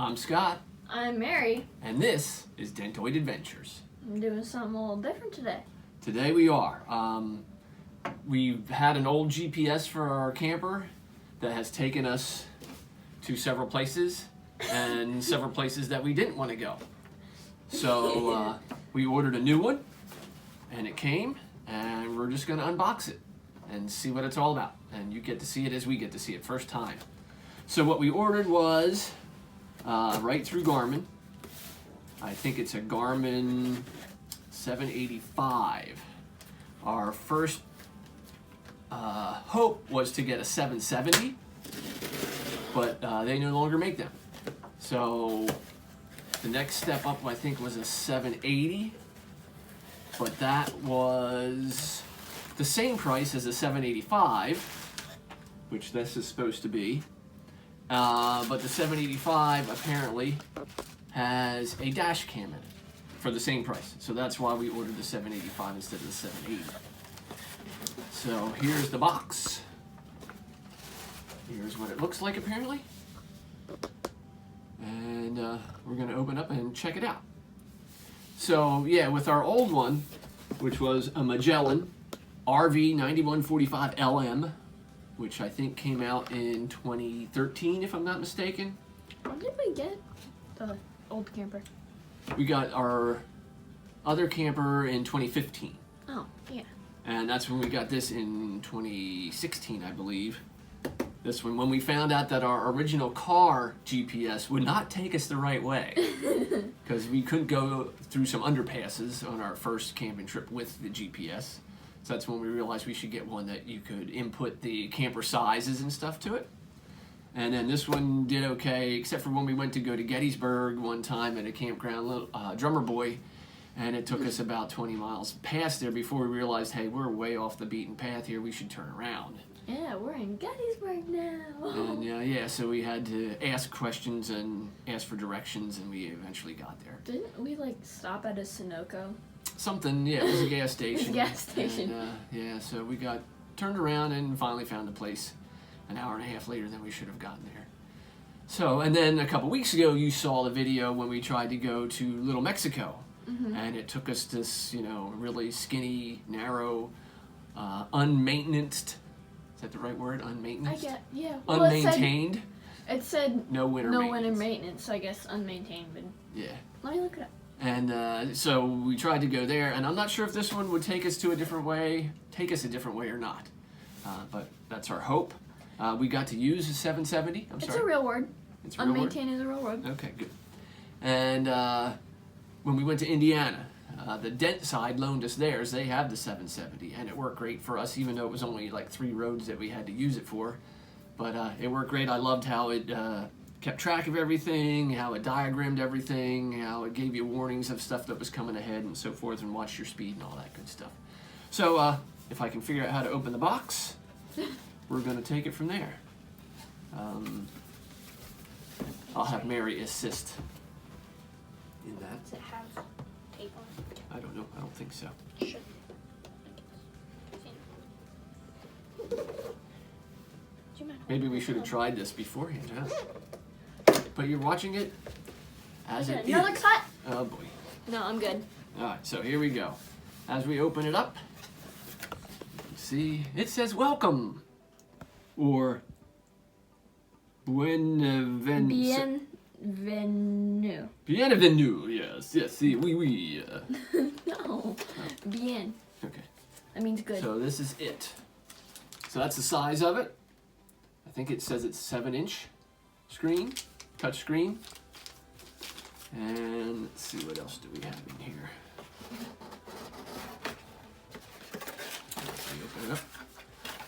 I'm Scott. I'm Mary. And this is Dentoyd Adventures. I'm doing something a little different today. Today we are. We've had an old GPS for our camper that has taken us to several places and several places that we didn't want to go. So we ordered a new one and it came and we're just going to unbox it and see what it's all about. And you get to see it as we get to see it first time. So what we ordered was right through Garmin. I think it's a Garmin 785. Our first hope was to get a 770, but they no longer make them. So the next step up, I think, was a 780, but that was the same price as a 785, which this is supposed to be. But the 785 apparently has a dash cam in it for the same price. So that's why we ordered the 785 instead of the 780. So here's the box. Here's what it looks like apparently. And we're going to open up and check it out. So yeah, with our old one, which was a Magellan RV 9145 LM, which I think came out in 2013, if I'm not mistaken. When did we get the old camper? We got our other camper in 2015. Oh, yeah. And that's when we got this in 2016, I believe. This one, when we found out that our original car GPS would not take us the right way. Because we couldn't go through some underpasses on our first camping trip with the GPS. So that's when we realized we should get one that you could input the camper sizes and stuff to it. And then this one did okay, except for when we went to go to Gettysburg one time at a campground, Drummer Boy, and it took us about 20 miles past there before we realized, hey, we're way off the beaten path here, we should turn around. Yeah, we're in Gettysburg now. And yeah, so we had to ask questions and ask for directions, and we eventually got there. Didn't we stop at a Sunoco? Something, yeah, it was a gas station. Gas station. And, yeah, so we got turned around and finally found a place an hour and a half later than we should have gotten there. So, and then a couple weeks ago, you saw the video when we tried to go to Little Mexico. Mm-hmm. And it took us this, really skinny, narrow, unmaintened. Is that the right word? Unmaintened? Yeah. Unmaintained. Well, it said no winter maintenance, so I guess unmaintained, but yeah. Let me look it up. And so we tried to go there, and I'm not sure if this one would take us a different way or not. But that's our hope. We got to use a 770. It's a real word. It's a real word? Unmaintained is a real word. Okay, good. And when we went to Indiana, the Dent side loaned us theirs. They have the 770, and it worked great for us, even though it was only like 3 roads that we had to use it for. But it worked great. I loved how it kept track of everything, how it diagrammed everything, how it gave you warnings of stuff that was coming ahead and so forth, and watched your speed and all that good stuff. So if I can figure out how to open the box, we're going to take it from there. I'll have Mary assist in that. Does it have tape on it? I don't know. I don't think so. Should. Maybe we should have tried this beforehand, huh? But you're watching it as it is. Another cut? Oh boy. No, I'm good. Alright, so here we go. As we open it up, you can see it says welcome. Or Bienvenue. Bienvenue, yes, si, oui. No. Bien. Okay. That means good. So this is it. So that's the size of it. I think it says it's 7-inch screen, touch screen. And let's see, what else do we have in here? Let's open it up.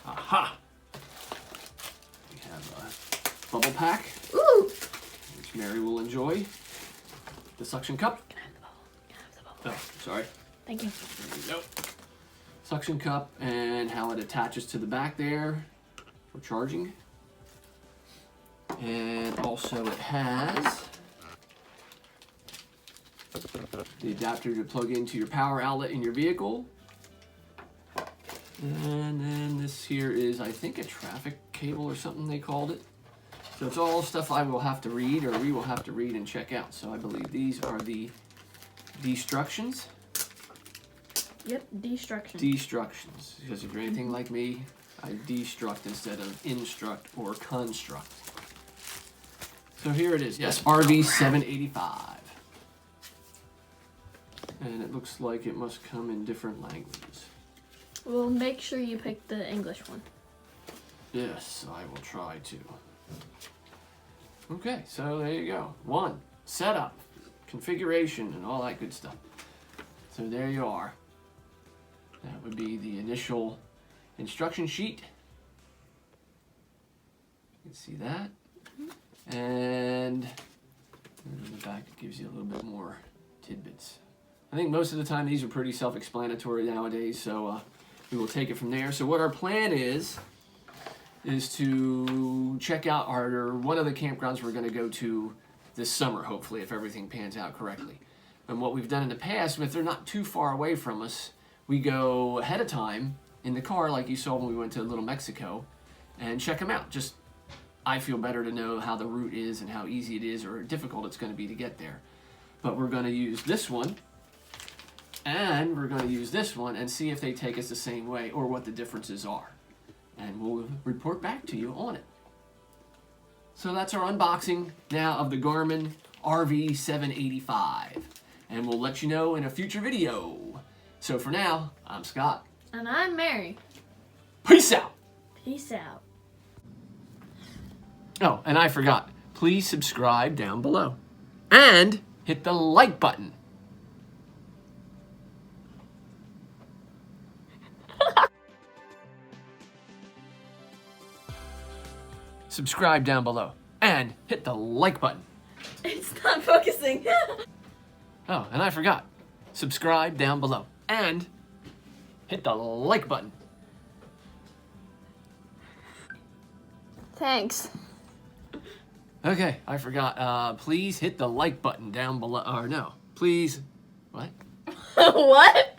Aha! We have a bubble pack. Ooh! Which Mary will enjoy. The suction cup. Can I have the bubble? Oh, sorry. Thank you. There we go. Suction cup and how it attaches to the back there for charging. And also it has the adapter to plug into your power outlet in your vehicle. And then this here is, I think, a traffic cable or something they called it. So it's all stuff I will have to read, or we will have to read and check out. So I believe these are the destructions. Yep, destruction. Destructions. Because if you're anything like me, I destruct instead of instruct or construct. So here it is. Yes, RV 785. And it looks like it must come in different languages. Well, make sure you pick the English one. Yes, I will try to. Okay, so there you go. 1, setup, configuration, and all that good stuff. So there you are. That would be the initial instruction sheet. You can see that. And in the back, it gives you a little bit more tidbits. I think most of the time these are pretty self-explanatory nowadays, so we will take it from there. So what our plan is to check out one of the campgrounds we're going to go to this summer, hopefully, if everything pans out correctly. And what we've done in the past, if they're not too far away from us, we go ahead of time in the car, like you saw when we went to Little Mexico, and check them out. Just, I feel better to know how the route is and how easy it is or difficult it's going to be to get there. But we're going to use this one, and we're going to use this one and see if they take us the same way or what the differences are. And we'll report back to you on it. So that's our unboxing now of the Garmin RV 785. And we'll let you know in a future video. So for now, I'm Scott. And I'm Mary. Peace out. Peace out. Oh, and I forgot. Please subscribe down below. And hit the like button. Subscribe down below and hit the like button. It's not focusing. Oh, and I forgot. Subscribe down below and hit the like button. Thanks. Okay, I forgot. Please hit the like button down below. Or no, please. What? What?